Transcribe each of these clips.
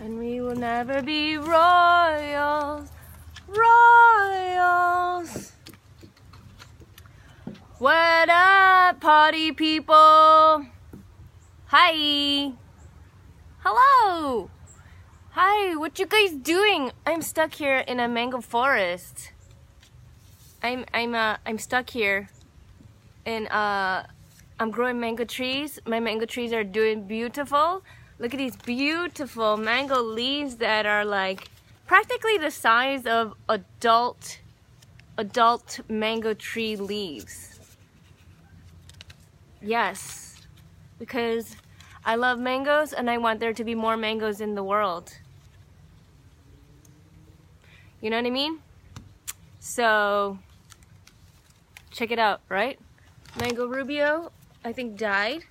And we will never be royals. Royals. What up, party people? Hi. Hello. Hi, what you guys doing? I'm stuck here in a mango forest. I'm stuck here and I'm growing mango trees. My mango trees are doing beautiful. Look at these beautiful mango leaves that are like practically the size of adult mango tree leaves. Yes, because I love mangoes and I want there to be more mangoes in the world. You know what I mean? So check it out, right? Mango Rubio, I think died,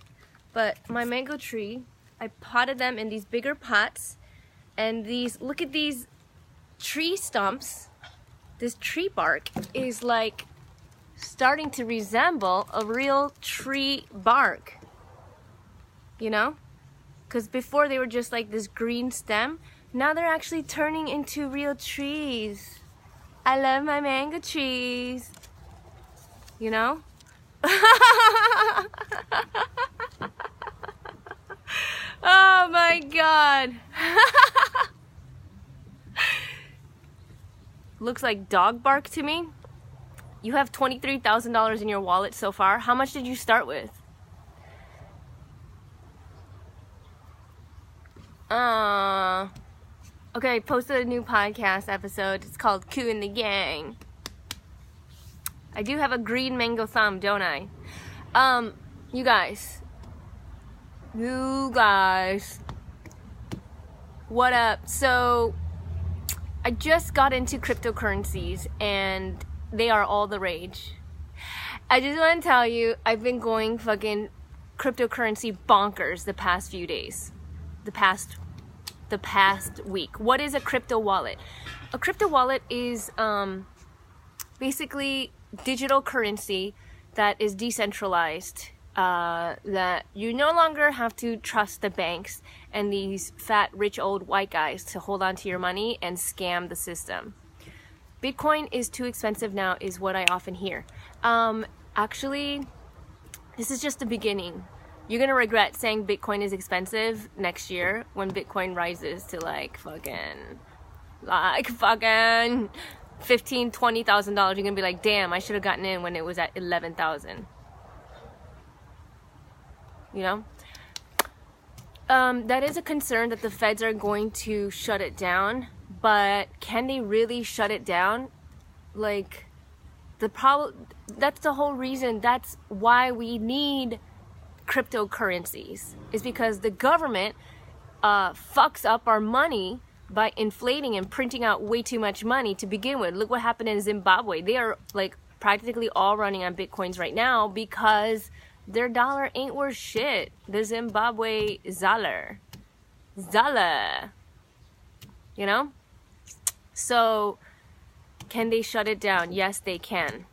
but my mango tree, I potted them in these bigger pots, and these, look at these tree stumps. This tree bark is like starting to resemble a real tree bark, you know? Because before they were just like this green stem, now they're actually turning into real trees. I love my mango trees, you know? Oh my God. Looks like dog bark to me. You have $23,000 in your wallet so far. How much did you start with? Okay, I posted a new podcast episode. It's called Coup in the Gang. I do have a green mango thumb, don't I? You guys, what up? So I just got into cryptocurrencies and they are all the rage. I just want to tell you, I've been going fucking cryptocurrency bonkers the past few days. The past week. What is a crypto wallet? A crypto wallet is basically digital currency that is decentralized, that you no longer have to trust the banks and these fat rich old white guys to hold on to your money and scam the system. Bitcoin is too expensive now is what I often hear. Actually, this is just the beginning. You're gonna regret saying Bitcoin is expensive next year when Bitcoin rises to like fucking $15,000, $20,000. You're gonna be like, damn, I should have gotten in when it was at 11,000. You know? That is a concern that the feds are going to shut it down, but can they really shut it down? Like, that's the whole reason. That's why we need cryptocurrencies, is because the government fucks up our money by inflating and printing out way too much money to begin with. Look what happened in Zimbabwe. They are like practically all running on Bitcoins right now because their dollar ain't worth shit. The Zimbabwe Zala. You know? So, can they shut it down? Yes, they can.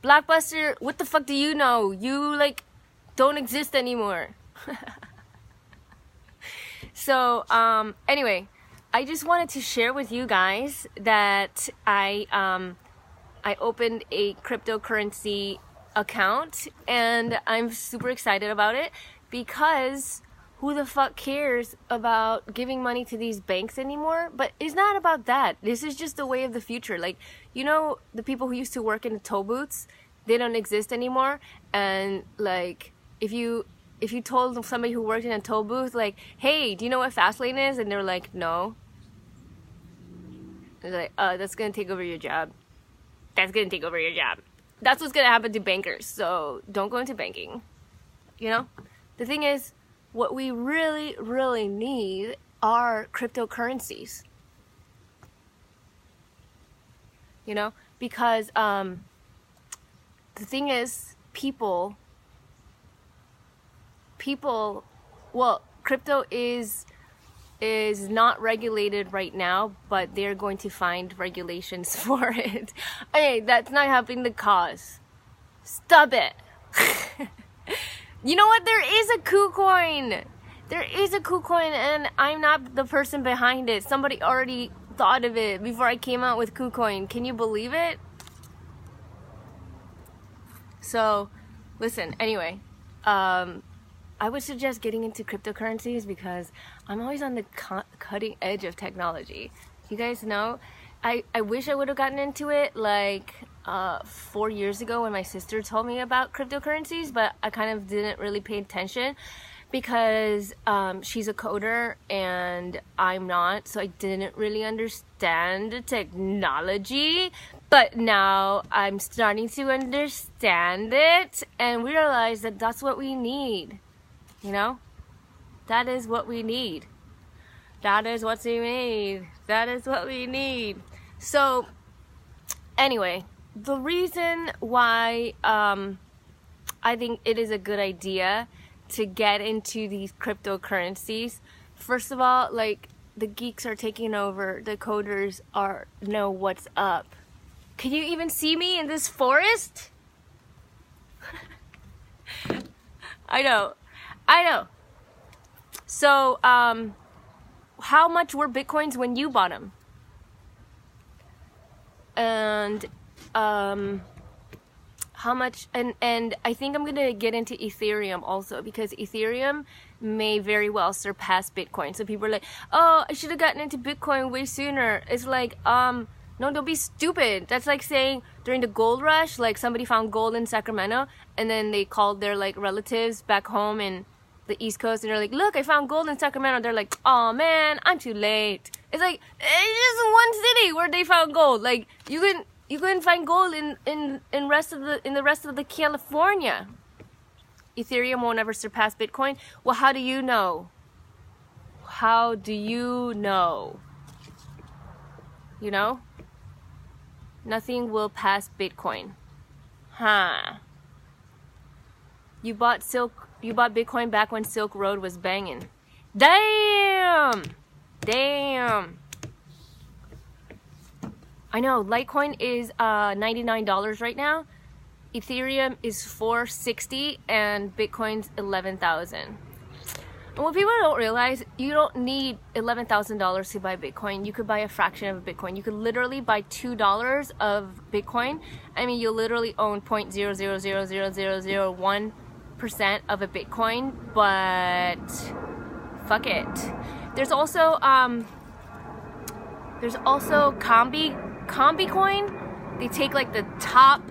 Blockbuster, what the fuck do you know? You, like, don't exist anymore. So, anyway, I just wanted to share with you guys that I opened a cryptocurrency account and I'm super excited about it because who the fuck cares about giving money to these banks anymore? But it's not about that. This is just the way of the future. Like, you know, the people who used to work in the toll booths, they don't exist anymore. And like, if you told somebody who worked in a toll booth, like, hey, do you know what Fastlane is? And they're like, no. They're like, that's gonna take over your job. That's gonna take over your job. That's what's gonna happen to bankers. So don't go into banking. You know? The thing is, what we really, really need are cryptocurrencies. You know? Because the thing is, people, well, crypto is not regulated right now, but they're going to find regulations for it. Hey, that's not helping the cause. Stop it. You know what? There is a KuCoin. There is a KuCoin, and I'm not the person behind it. Somebody already thought of it before I came out with KuCoin. Can you believe it? So, listen, anyway, I would suggest getting into cryptocurrencies because I'm always on the cutting edge of technology. You guys know, I wish I would have gotten into it like 4 years ago when my sister told me about cryptocurrencies, but I kind of didn't really pay attention because she's a coder and I'm not, so I didn't really understand the technology. But now I'm starting to understand it and realize that that's what we need. You know? That is what we need. That is what we need. That is what we need. So, anyway, the reason why I think it is a good idea to get into these cryptocurrencies, first of all, like, the geeks are taking over. The coders know what's up. Can you even see me in this forest? I know. So, how much were Bitcoins when you bought them? And, how much, and I think I'm gonna get into Ethereum also, because Ethereum may very well surpass Bitcoin. So people are like, oh, I should have gotten into Bitcoin way sooner. It's like, no, don't be stupid. That's like saying during the gold rush, like somebody found gold in Sacramento and then they called their like relatives back home in the East Coast and they're like, look, I found gold in Sacramento. They're like, oh man, I'm too late. It's like, it's just one city where they found gold. Like you couldn't find gold in the rest of the California. Ethereum won't ever surpass Bitcoin. Well, how do you know? How do you know? You know? Nothing will pass Bitcoin. Huh. You bought Bitcoin back when Silk Road was banging. Damn! I know, Litecoin is $99 right now. Ethereum is $460 and Bitcoin's $11,000. And what people don't realize, you don't need $11,000 to buy Bitcoin. You could buy a fraction of a Bitcoin. You could literally buy $2 of Bitcoin. I mean, you literally own 0.0000001% of a Bitcoin, but fuck it. There's also Combi Coin. They take like the top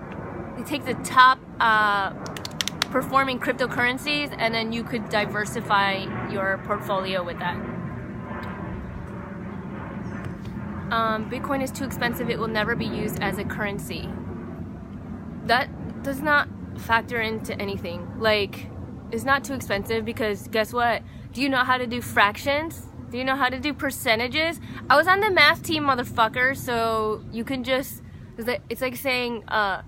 performing cryptocurrencies, and then you could diversify your portfolio with that. Bitcoin is too expensive. It will never be used as a currency. That does not factor into anything. Like, it's not too expensive because guess what? Do you know how to do fractions? Do you know how to do percentages? I was on the math team, motherfucker, so you can just, it's like saying the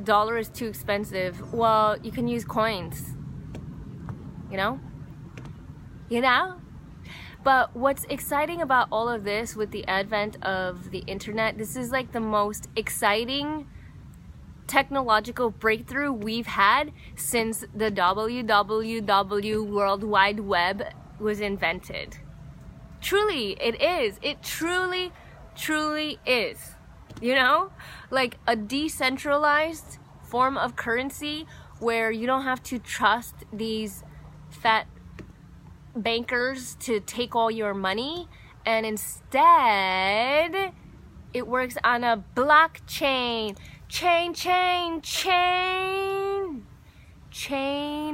dollar is too expensive. Well, you can use coins. You know? But what's exciting about all of this with the advent of the internet, this is like the most exciting technological breakthrough we've had since the WWW World Wide Web was invented. Truly, it is. It truly, truly is. You know? Like a decentralized form of currency where you don't have to trust these fat bankers to take all your money, and instead it works on a blockchain. Chain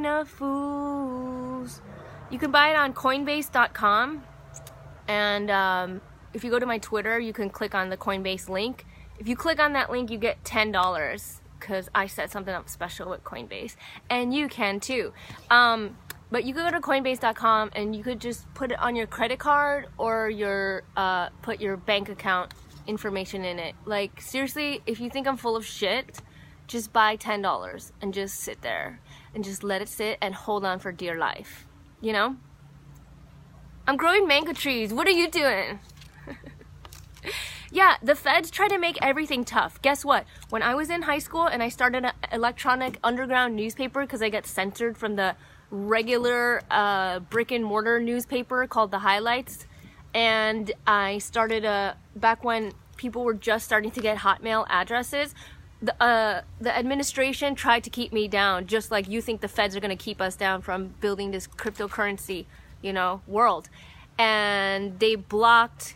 of fools. You can buy it on Coinbase.com, and if you go to my Twitter, you can click on the Coinbase link. If you click on that link, you get $10 because I set something up special with Coinbase, and you can too. But you could go to Coinbase.com and you could just put it on your credit card or your put your bank account information in it. Like, seriously, if you think I'm full of shit, just buy $10 and just sit there and just let it sit and hold on for dear life. You know? I'm growing mango trees. What are you doing? Yeah, the feds try to make everything tough. Guess what? When I was in high school and I started an electronic underground newspaper because I got censored from the regular brick and mortar newspaper called The Highlights, and I started back when people were just starting to get Hotmail addresses. The administration tried to keep me down, just like you think the feds are going to keep us down from building this cryptocurrency, you know, world. And they blocked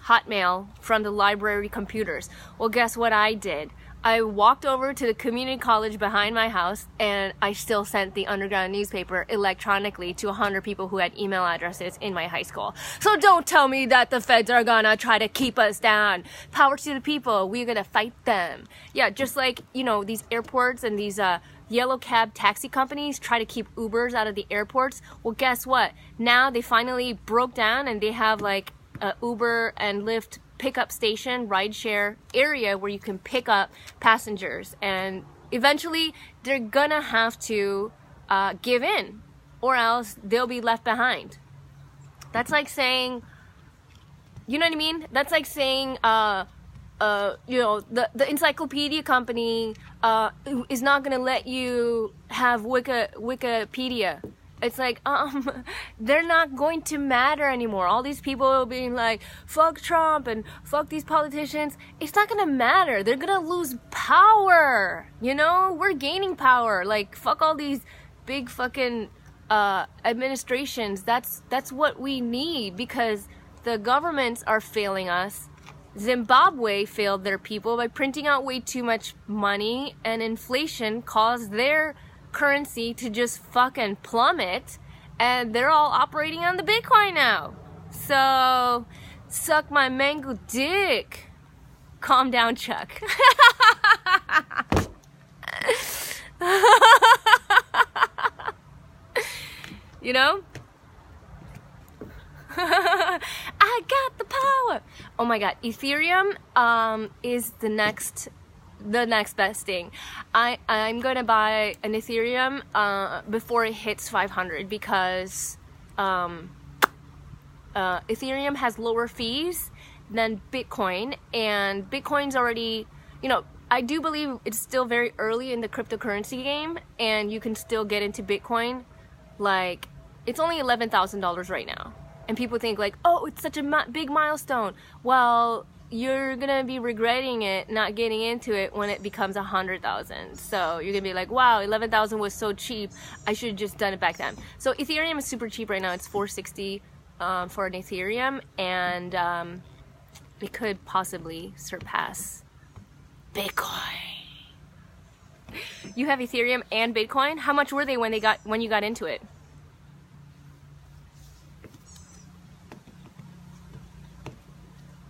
Hotmail from the library computers. Well, guess what I did? I walked over to the community college behind my house, and I still sent the underground newspaper electronically to 100 people who had email addresses in my high school. So don't tell me that the feds are gonna try to keep us down. Power to the people. We're gonna fight them. Yeah, just like, you know, these airports and these yellow cab taxi companies try to keep Ubers out of the airports. Well, guess what? Now they finally broke down, and they have like a Uber and Lyft pickup station, rideshare area where you can pick up passengers, and eventually they're gonna have to give in, or else they'll be left behind. That's like saying, you know what I mean? That's like saying, you know, the encyclopedia company is not gonna let you have Wikipedia. It's like, they're not going to matter anymore. All these people being like, fuck Trump and fuck these politicians. It's not gonna matter. They're gonna lose power. You know, we're gaining power. Like, fuck all these big fucking administrations. That's what we need, because the governments are failing us. Zimbabwe failed their people by printing out way too much money, and inflation caused their currency to just fucking plummet, and they're all operating on the Bitcoin now. So suck my mango dick. Calm down, Chuck. You know? I got the power. Oh my god, Ethereum is the next best thing. I'm gonna buy an Ethereum before it hits 500, because Ethereum has lower fees than Bitcoin, and Bitcoin's already, you know, I do believe it's still very early in the cryptocurrency game, and you can still get into Bitcoin. Like, it's only $11,000 right now, and people think like, oh, it's such a big milestone. Well, you're gonna be regretting it, not getting into it, when it becomes 100,000. So you're gonna be like, wow, 11,000 was so cheap, I should have just done it back then. So Ethereum is super cheap right now. It's $460 for an Ethereum, and it could possibly surpass Bitcoin. You have Ethereum and Bitcoin? How much were they when you got into it?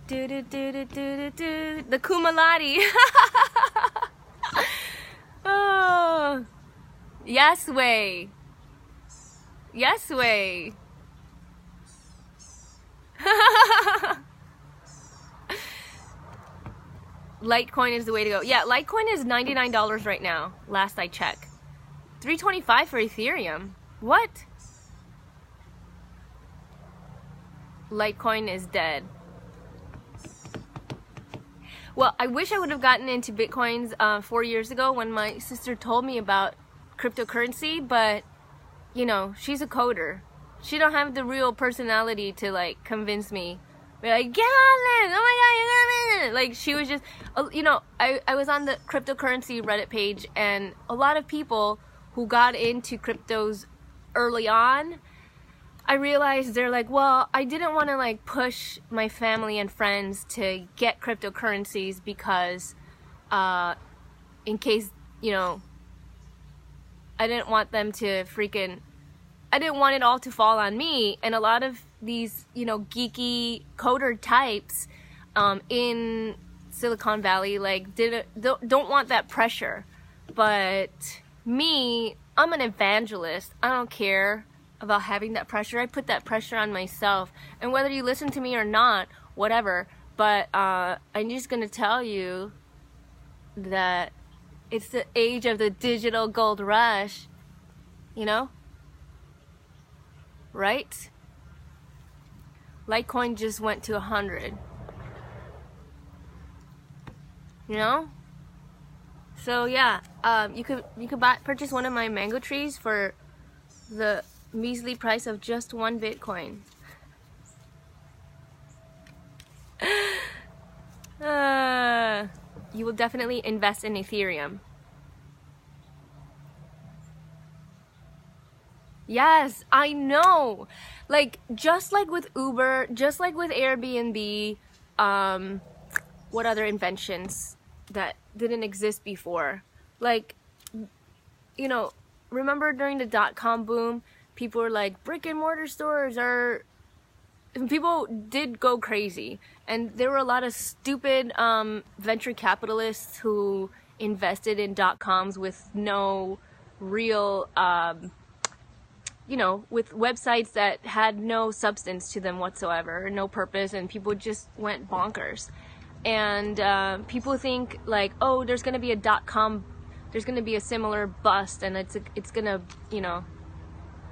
The Kumalati. Oh, yes way. Yes way. Litecoin is the way to go. Yeah, Litecoin is $99 right now, last I checked. $325 for Ethereum. What? Litecoin is dead. Well, I wish I would have gotten into Bitcoins 4 years ago when my sister told me about cryptocurrency, but, you know, she's a coder. She don't have the real personality to, like, convince me. Be like, get on this! Oh my god, you're gonna win! Like, she was just, you know, I was on the cryptocurrency Reddit page, and a lot of people who got into cryptos early on, I realized they're like, well, I didn't want to like push my family and friends to get cryptocurrencies because in case, you know, I didn't want them to I didn't want it all to fall on me. And a lot of these, you know, geeky coder types in Silicon Valley like don't want that pressure. But me, I'm an evangelist. I don't care about having that pressure. I put that pressure on myself, and whether you listen to me or not, whatever, but I'm just gonna tell you that it's the age of the digital gold rush, you know, right? Litecoin just went to 100, you know, So yeah, you could purchase one of my mango trees for the measly price of just 1 Bitcoin. You will definitely invest in Ethereum. Yes, I know. Like, just like with Uber, just like with Airbnb, what other inventions that didn't exist before? Like, you know, remember during the dot-com boom, people were like, brick and mortar stores are... People did go crazy. And there were a lot of stupid venture capitalists who invested in dot-coms with no real... you know, with websites that had no substance to them whatsoever, no purpose, and people just went bonkers. And people think like, oh, there's gonna be a .com, there's gonna be a similar bust, and it's gonna, you know,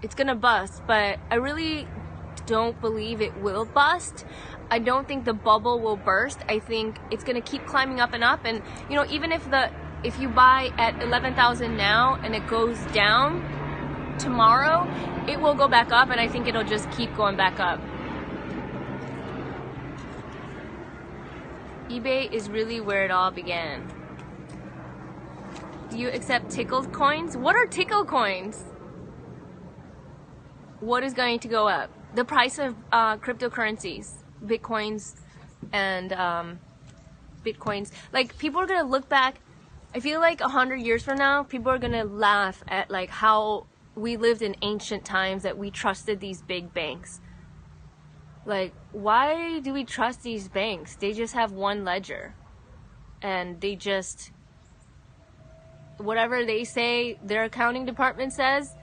it's gonna bust. But I really don't believe it will bust. I don't think the bubble will burst. I think it's gonna keep climbing up and up. And you know, even if you buy at 11,000 now and it goes down tomorrow, it will go back up, and I think it'll just keep going back up. eBay is really where it all began. Do you accept tickled coins? What are tickle coins? What is going to go up? The price of cryptocurrencies, bitcoins, and bitcoins. Like, people are gonna look back. I feel like 100 years from now, people are gonna laugh at like how we lived in ancient times, that we trusted these big banks. Like, why do we trust these banks? They just have one ledger, and they just, whatever they say their accounting department says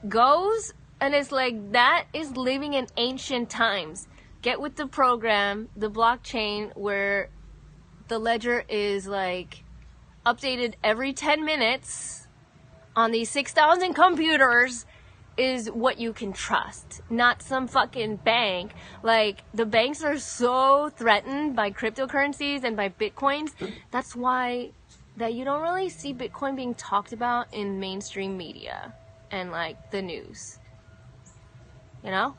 goes. And it's like, that is living in ancient times. Get with the program, the blockchain, where the ledger is like updated every 10 minutes on these 6,000 computers, is what you can trust, not some fucking bank. Like, the banks are so threatened by cryptocurrencies and by bitcoins. That's why that you don't really see Bitcoin being talked about in mainstream media and like the news. You know?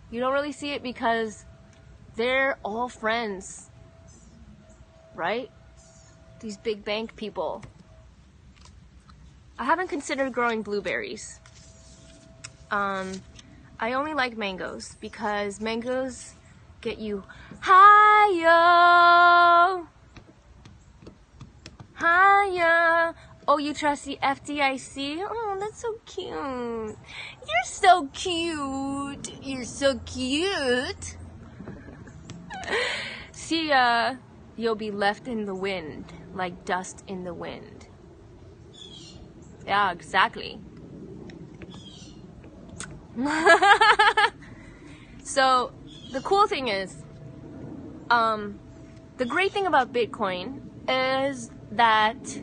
You don't really see it because they're all friends, right? These big bank people. I haven't considered growing blueberries. I only like mangoes because mangoes get you higher. Higher. Oh, you trust the FDIC? Oh, that's so cute. You're so cute. You're so cute. See ya. You'll be left in the wind, like dust in the wind. Yeah, exactly. So, the cool thing is, the great thing about Bitcoin is that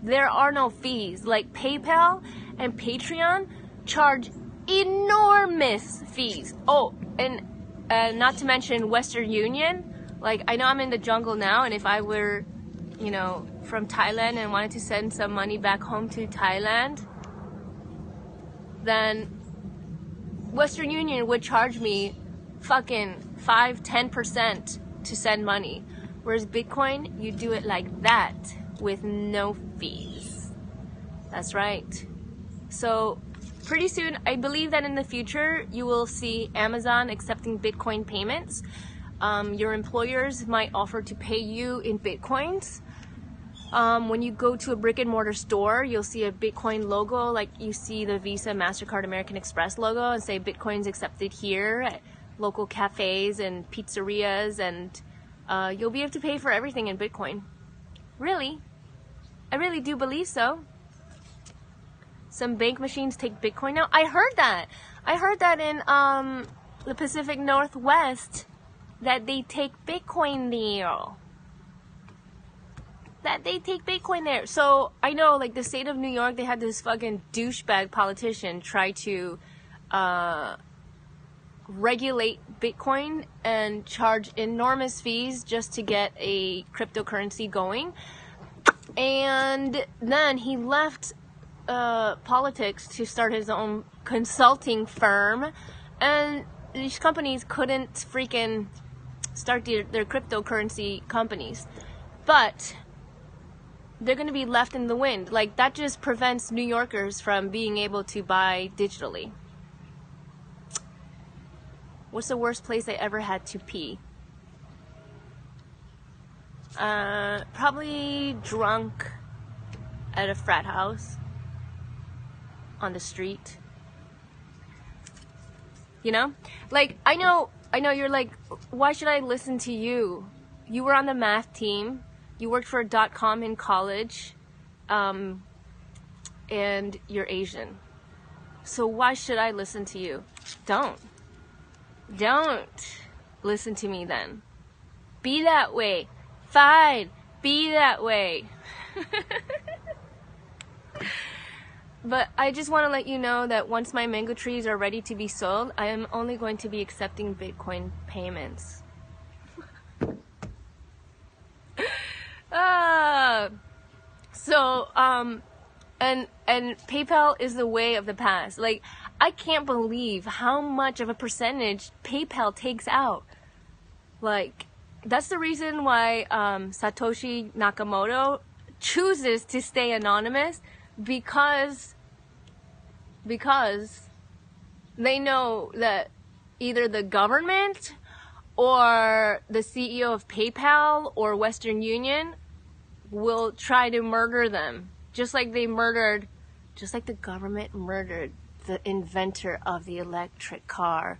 there are no fees. Like PayPal and Patreon charge enormous fees. Oh, and not to mention Western Union. Like, I know I'm in the jungle now, and if I were, you know, from Thailand and wanted to send some money back home to Thailand, then Western Union would charge me fucking 5-10% to send money. Whereas Bitcoin, you do it like that with no fees. That's right. So pretty soon, I believe that in the future, you will see Amazon accepting Bitcoin payments. Your employers might offer to pay you in Bitcoins. When you go to a brick and mortar store, you'll see a Bitcoin logo, like you see the Visa, MasterCard, American Express logo, and say Bitcoin's accepted here at local cafes and pizzerias, and you'll be able to pay for everything in Bitcoin. Really? I really do believe so. Some bank machines take Bitcoin now. I heard that. I heard that in the Pacific Northwest, that they take Bitcoin there. That they take Bitcoin there. So I know, like, the state of New York, they had this fucking douchebag politician try to regulate Bitcoin and charge enormous fees just to get a cryptocurrency going. And then he left politics to start his own consulting firm, and these companies couldn't freaking start their cryptocurrency companies. But they're going to be left in the wind. Like, that just prevents New Yorkers from being able to buy digitally. What's the worst place I ever had to pee? Probably drunk at a frat house on the street. You know? Like, I know you're like, why should I listen to you? You were on the math team. You worked for a .com in college. And you're Asian. So why should I listen to you? Don't listen to me then. Be that way. Fine. Be that way. But I just want to let you know that once my mango trees are ready to be sold, I am only going to be accepting Bitcoin payments. And PayPal is the way of the past. Like, I can't believe how much of a percentage PayPal takes out. Like, that's the reason why Satoshi Nakamoto chooses to stay anonymous, because they know that either the government or the CEO of PayPal or Western Union will try to murder them, just like the government murdered the inventor of the electric car.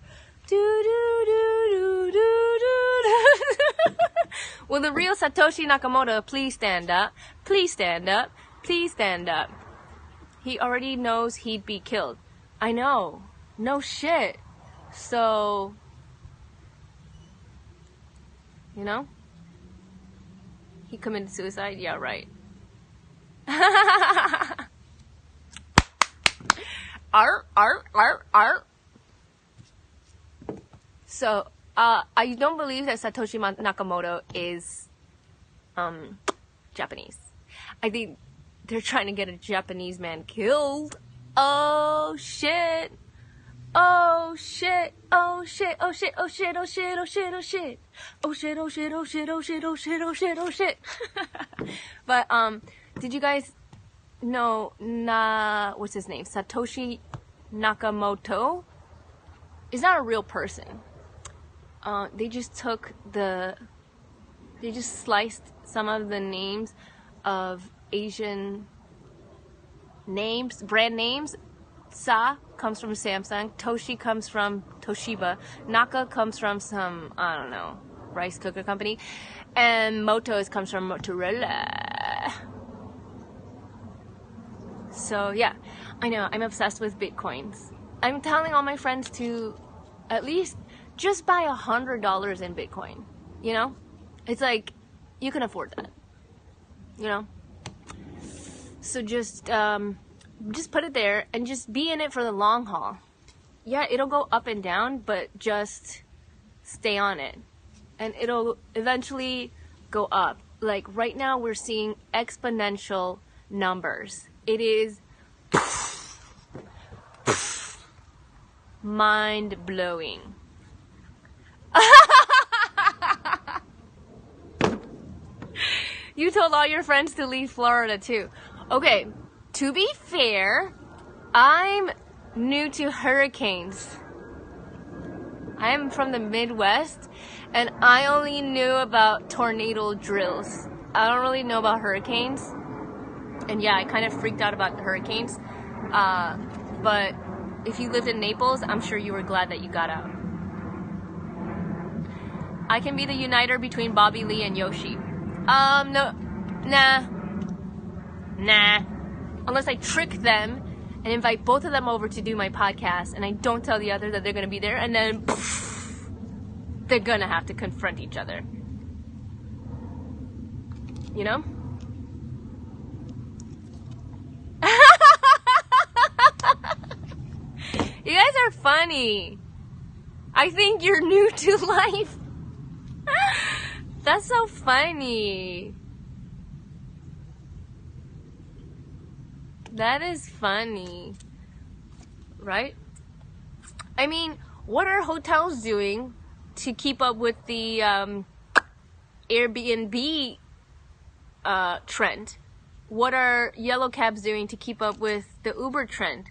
Will the real Satoshi Nakamoto please stand up? Please stand up. Please stand up. He already knows he'd be killed. I know. No shit. So, you know? He committed suicide? Yeah, right. So, I don't believe that Satoshi Nakamoto is Japanese. I think they're trying to get a Japanese man killed. Oh shit. Oh shit. Oh shit. Oh shit. Oh shit. Oh shit. Oh shit. Oh shit. Oh shit. Oh shit. Oh shit. Oh shit. Oh shit. Oh shit. Oh shit. But did you guys know what's his name? Satoshi Nakamoto is not a real person. They just sliced some of the names of Asian names, brand names. Sa comes from Samsung, Toshi comes from Toshiba, Naka comes from some, I don't know, rice cooker company, and Moto comes from Motorola. So yeah, I know, I'm obsessed with Bitcoins. I'm telling all my friends to at least just buy $100 in Bitcoin, you know? It's like, you can afford that, you know? So just put it there and just be in it for the long haul. Yeah, it'll go up and down, but just stay on it. And it'll eventually go up. Like right now we're seeing exponential numbers. It is mind-blowing. You told all your friends to leave Florida too. Okay, to be fair, I'm new to hurricanes. I am from the Midwest, and I only knew about tornado drills. I don't really know about hurricanes. And yeah, I kind of freaked out about the hurricanes. But if you lived in Naples, I'm sure you were glad that you got out. I can be the uniter between Bobby Lee and Yoshi. No. Nah. Unless I trick them and invite both of them over to do my podcast, and I don't tell the other that they're gonna be there, and then they're gonna have to confront each other. You know? You guys are funny. I think you're new to life. That's so funny. That is funny. Right? I mean, what are hotels doing to keep up with the Airbnb trend? What are yellow cabs doing to keep up with the Uber trend?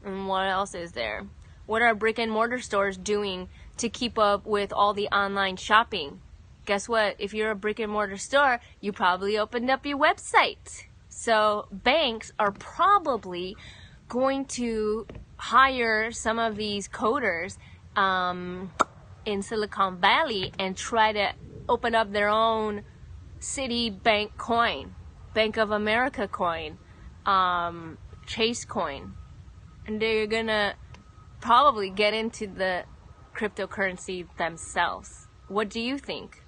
And what else is there? What are brick and mortar stores doing to keep up with all the online shopping? Guess what? If you're a brick and mortar store, you probably opened up your website. So banks are probably going to hire some of these coders in Silicon Valley and try to open up their own Citibank coin, Bank of America coin, Chase coin. And they're gonna probably get into the cryptocurrency themselves. What do you think?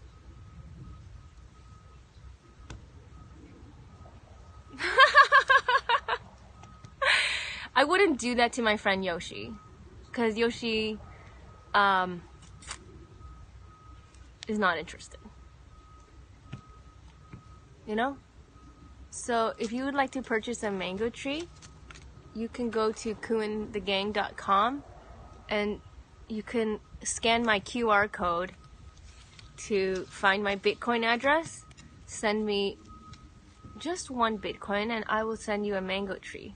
I wouldn't do that to my friend Yoshi, because Yoshi is not interested. You know? So if you would like to purchase a mango tree, you can go to kuinthegang.com and you can scan my QR code to find my Bitcoin address. Send me just 1 Bitcoin and I will send you a mango tree.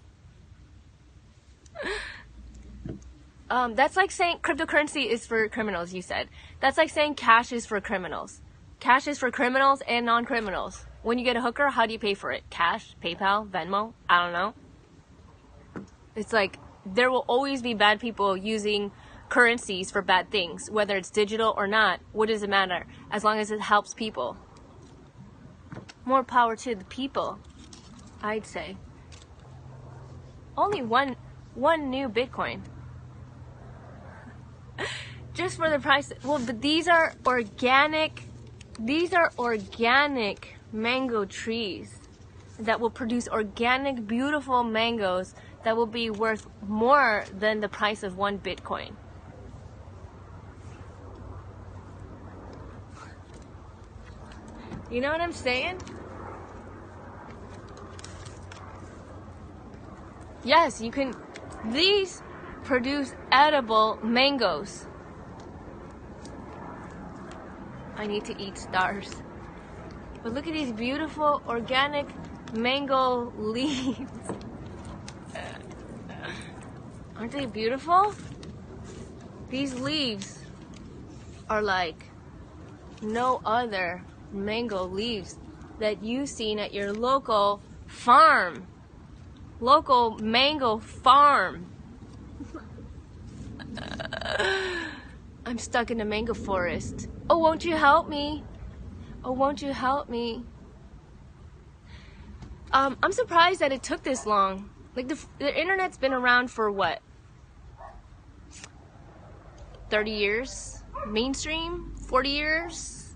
That's like saying cryptocurrency is for criminals, you said. That's like saying cash is for criminals. Cash is for criminals and non-criminals. When you get a hooker, how do you pay for it? Cash, PayPal, Venmo? I don't know. It's like there will always be bad people using currencies for bad things, whether it's digital or not. What does it matter? As long as it helps people. More power to the people, I'd say. Only one new Bitcoin. Just for the price. Well, but these are organic mango trees that will produce organic, beautiful mangoes that will be worth more than the price of 1 Bitcoin. You know what I'm saying? Yes, you can. These produce edible mangoes. I need to eat stars. But look at these beautiful organic mango leaves. Aren't they beautiful? These leaves are like no other mango leaves that you've seen at your local farm. Local mango farm. I'm stuck in a mango forest. Oh, won't you help me? Oh, won't you help me? I'm surprised that it took this long. Like the internet's been around for what? 30 years? Mainstream? 40 years?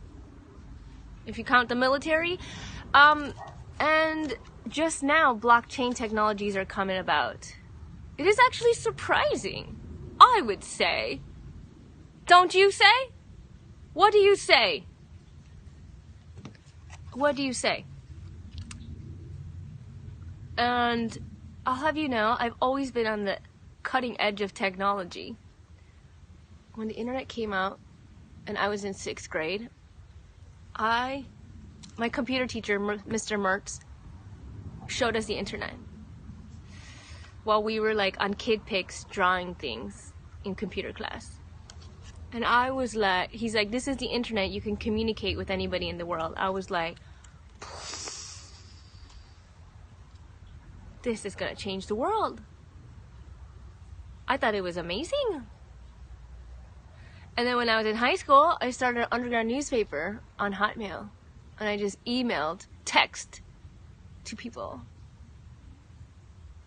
If you count the military. And just now, blockchain technologies are coming about. It is actually surprising, I would say. Don't you say? What do you say? What do you say? And I'll have you know, I've always been on the cutting edge of technology. When the internet came out and I was in 6th grade, my computer teacher, Mr. Mertz, showed us the internet while we were like on kid pics drawing things in computer class. And I was like, he's like, this is the internet, you can communicate with anybody in the world. I was like, this is gonna change the world. I thought it was amazing. And then when I was in high school, I started an underground newspaper on Hotmail. And I just emailed, text to people.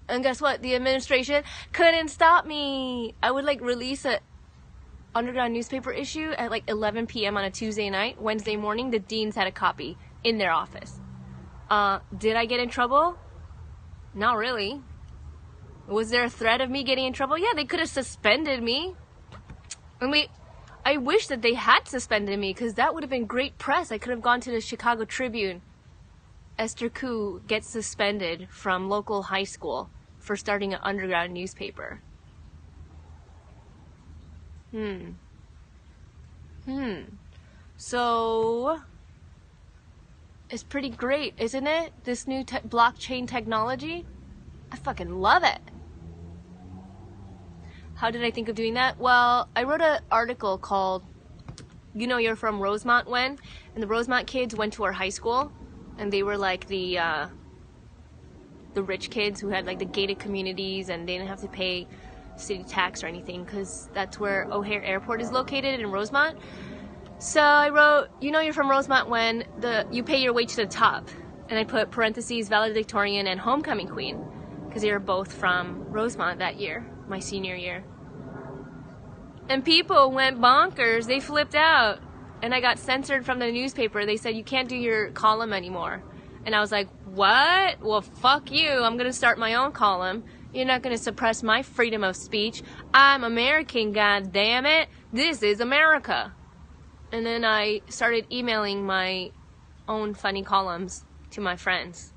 And guess what? The administration couldn't stop me. I would like release a underground newspaper issue at like 11 p.m. on a Tuesday night. Wednesday morning, the deans had a copy in their office. Did I get in trouble? Not really. Was there a threat of me getting in trouble? Yeah, they could have suspended me. I wish that they had suspended me because that would have been great press. I could have gone to the Chicago Tribune Esther Koo gets suspended from local high school for starting an underground newspaper. So, it's pretty great, isn't it? This new blockchain technology? I fucking love it. How did I think of doing that? Well, I wrote an article called, You Know You're From Rosemont When? And the Rosemont kids went to our high school, and they were like the rich kids who had like the gated communities, and they didn't have to pay city tax or anything because that's where O'Hare Airport is located in Rosemont. So I wrote, you know you're from Rosemont when you pay your way to the top. And I put parentheses valedictorian and homecoming queen because they were both from Rosemont that year, my senior year. And people went bonkers. They flipped out. And I got censored from the newspaper. They said, you can't do your column anymore. And I was like, what? Well, fuck you. I'm going to start my own column. You're not going to suppress my freedom of speech. I'm American, goddammit. This is America. And then I started emailing my own funny columns to my friends.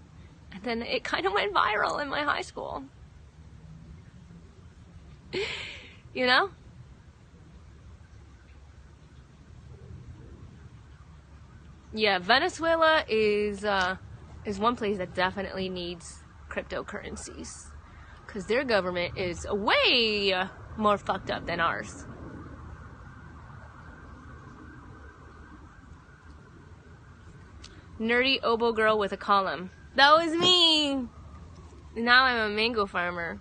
And then it kind of went viral in my high school. You know? Yeah, Venezuela is one place that definitely needs cryptocurrencies. Because their government is way more fucked up than ours. Nerdy oboe girl with a column. That was me! Now I'm a mango farmer.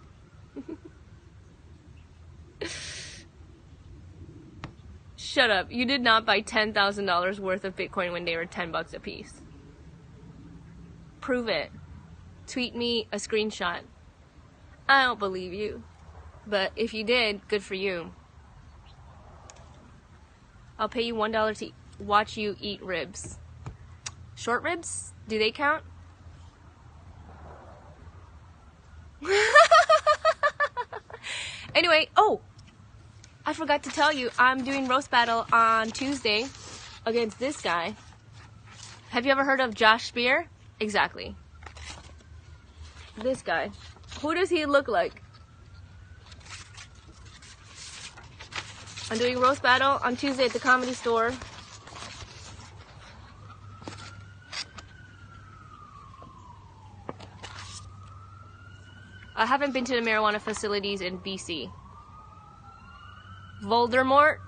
Shut up. You did not buy $10,000 worth of Bitcoin when they were $10 a piece. Prove it. Tweet me a screenshot. I don't believe you. But if you did, good for you. I'll pay you $1 to watch you eat ribs. Short ribs? Do they count? Anyway, oh! I forgot to tell you, I'm doing roast battle on Tuesday against this guy. Have you ever heard of Josh Spear? Exactly. This guy. Who does he look like? I'm doing roast battle on Tuesday at the Comedy Store. I haven't been to the marijuana facilities in BC. Voldemort.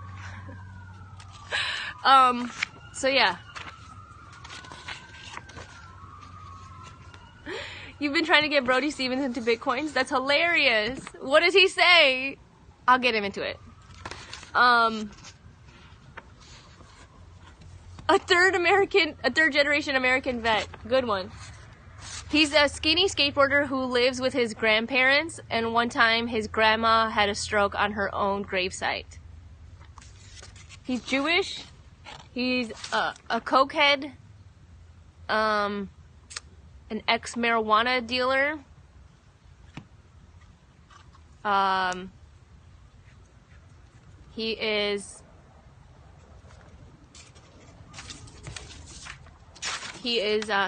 So yeah. You've been trying to get Brody Stevens into Bitcoins? That's hilarious. What does he say? I'll get him into it. A third generation American vet. Good one. He's a skinny skateboarder who lives with his grandparents, and one time his grandma had a stroke on her own gravesite. He's Jewish. He's a cokehead, an ex-marijuana dealer, he is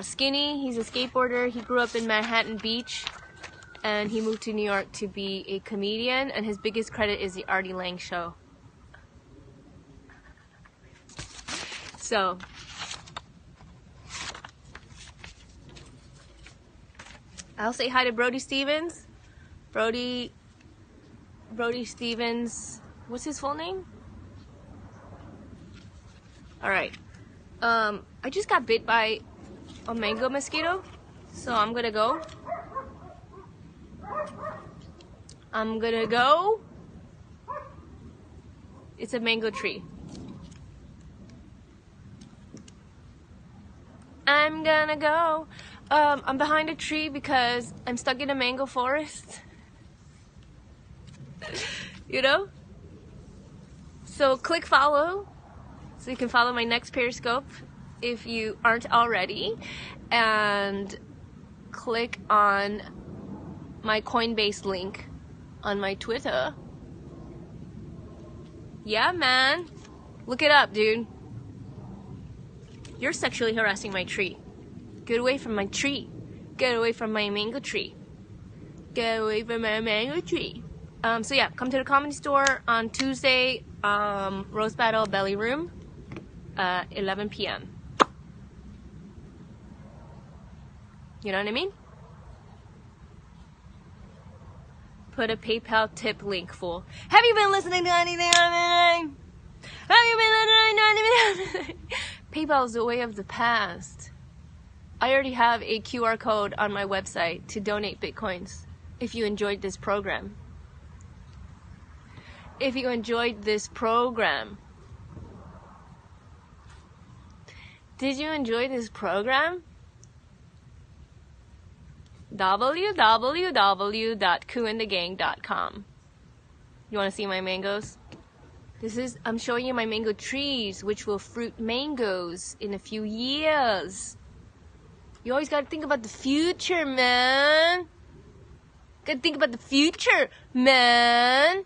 skinny. He's a skateboarder. He grew up in Manhattan Beach, and he moved to New York to be a comedian, and his biggest credit is the Artie Lang Show. So, I'll say hi to Brody Stevens. Brody Stevens, what's his full name? Alright. I just got bit by a mango mosquito, so I'm gonna go. It's a mango tree. I'm gonna go. I'm behind a tree because I'm stuck in a mango forest. You know? So click follow so you can follow my next Periscope if you aren't already, and click on my Coinbase link on my Twitter. Yeah, man. Look it up, dude. You're sexually harassing my tree. Get away from my tree. Get away from my mango tree. Get away from my mango tree. So yeah, come to the Comedy Store on Tuesday, Rose Battle Belly Room, 11 p.m. You know what I mean? Put a PayPal tip link, fool. Have you been listening to anything? Have you been listening to anything? PayPal is the way of the past. I already have a QR code on my website to donate Bitcoins if you enjoyed this program. If you enjoyed this program. Did you enjoy this program? www.cooandthegang.com. You want to see my mangoes? I'm showing you my mango trees, which will fruit mangoes in a few years. You always gotta think about the future, man. Gotta think about the future, man.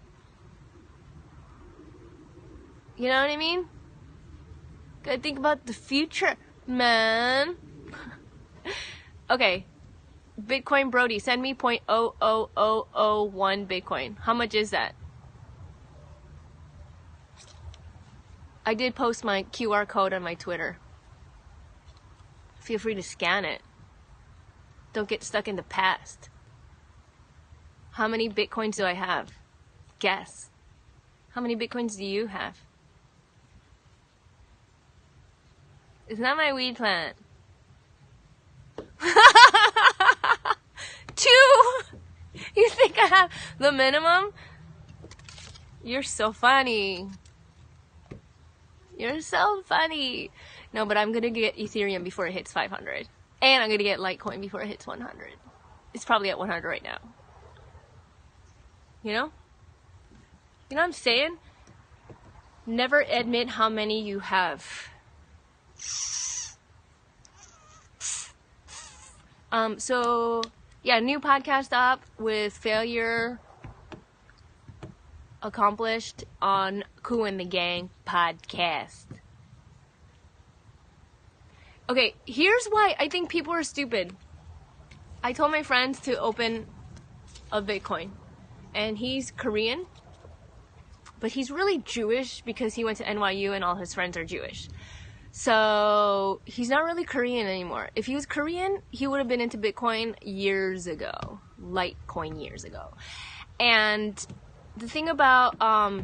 You know what I mean? Gotta think about the future, man. Okay. Bitcoin Brody, send me 0.00001 Bitcoin. How much is that? I did post my QR code on my Twitter. Feel free to scan it. Don't get stuck in the past. How many Bitcoins do I have? Guess. How many Bitcoins do you have? It's not my weed plant. 2! You think I have the minimum? You're so funny. You're so funny. No, but I'm gonna get Ethereum before it hits 500. And I'm gonna get Litecoin before it hits 100. It's probably at 100 right now. You know? You know what I'm saying? Never admit how many you have. So, yeah, new podcast up with failure accomplished on Cool and the Gang podcast. Okay, here's why I think people are stupid. I told my friends to open a Bitcoin, and he's Korean, but he's really Jewish because he went to NYU and all his friends are Jewish. So he's not really Korean anymore. If he was Korean, he would have been into Bitcoin years ago. Litecoin years ago. And the thing about, I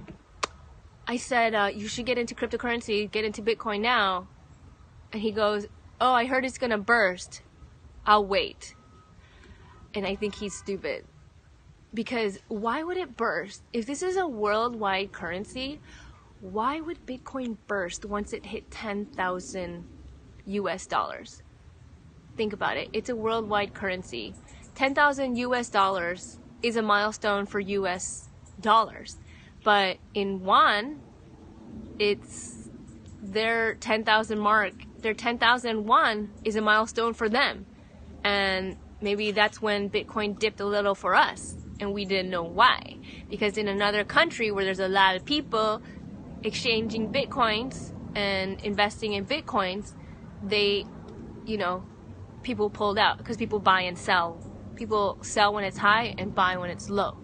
said, you should get into cryptocurrency, get into Bitcoin now. And he goes, oh, I heard it's gonna burst. I'll wait. And I think he's stupid. Because why would it burst? If this is a worldwide currency, why would Bitcoin burst once it hit 10,000 US dollars? Think about it. It's a worldwide currency. 10,000 US dollars is a milestone for US dollars. But in won, it's their 10,000 mark. Their 10,000 won is a milestone for them. And maybe that's when Bitcoin dipped a little for us. And we didn't know why. Because in another country where there's a lot of people exchanging Bitcoins and investing in Bitcoins, they, people pulled out because people buy and sell. People sell when it's high and buy when it's low.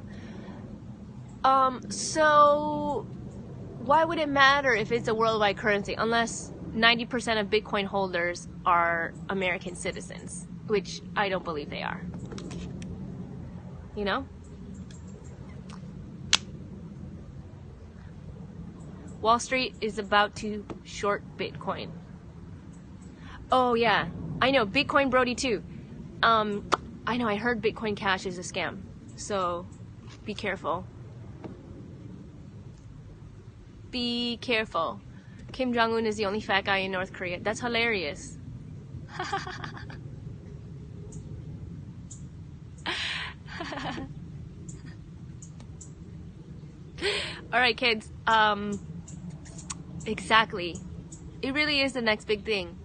So why would it matter if it's a worldwide currency unless 90% of Bitcoin holders are American citizens, which I don't believe they are. You know? Wall Street is about to short Bitcoin. Oh yeah, I know, Bitcoin Brody too. I know, I heard Bitcoin Cash is a scam, so be careful. Be careful. Kim Jong-un is the only fat guy in North Korea. That's hilarious. Alright kids, exactly. It really is the next big thing.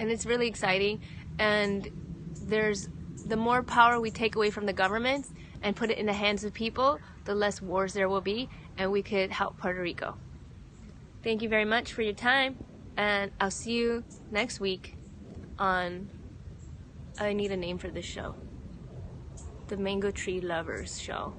And it's really exciting. And the more power we take away from the government and put it in the hands of people, the less wars there will be, and we could help Puerto Rico. Thank you very much for your time, and I'll see you next week on I need a name for this show. The Mango Tree Lovers Show.